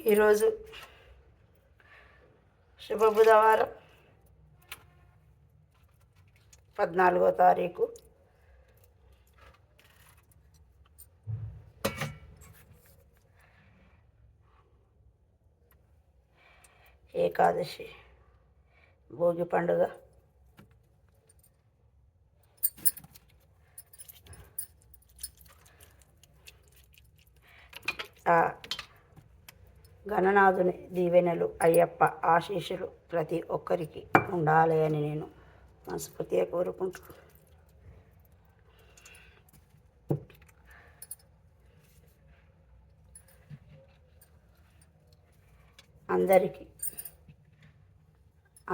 ఈరోజు శుభ బుధవారం 14వ తారీఖు. ఏకాదశి, భోగి పండుగ. ఆ గణనాథుని దీవెనలు, అయ్యప్ప ఆశీస్సులు ప్రతి ఒక్కరికి ఉండాలి అని నేను మనస్ఫూర్తిగా కోరుకుంటున్నాను.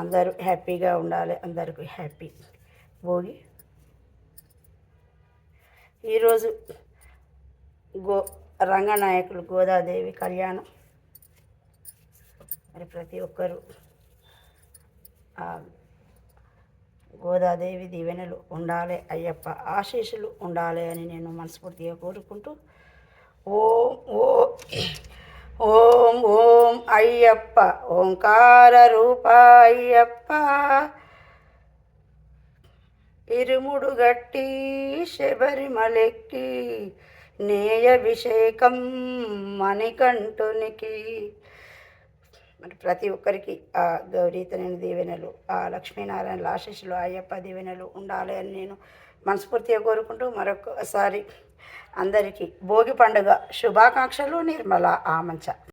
అందరూ హ్యాపీగా ఉండాలి. అందరికీ హ్యాపీ భోగి. ఈరోజు రంగనాయకులు గోదాదేవి కళ్యాణం. మరి ప్రతి ఒక్కరూ గోదాదేవి దీవెనలు ఉండాలి, అయ్యప్ప ఆశీస్సులు ఉండాలి అని నేను మనస్ఫూర్తిగా కోరుకుంటూ ఓం ఓం ఓం ఓం అయ్యప్ప ఓంకార రూప అయ్యప్ప ఇరుముడు గట్టి శబరిమలెక్కి నేయభిషేకం మణికంఠునికి. మరి ప్రతి ఒక్కరికి ఆ గౌరీతనని దీవెనలు, ఆ లక్ష్మీనారాయణల ఆశీస్సులు, అయ్యప్ప దీవెనలు ఉండాలి అని నేను మనస్ఫూర్తిగా కోరుకుంటూ మరొకసారి అందరికీ భోగి పండుగ శుభాకాంక్షలు. నిర్మల ఆమంచ.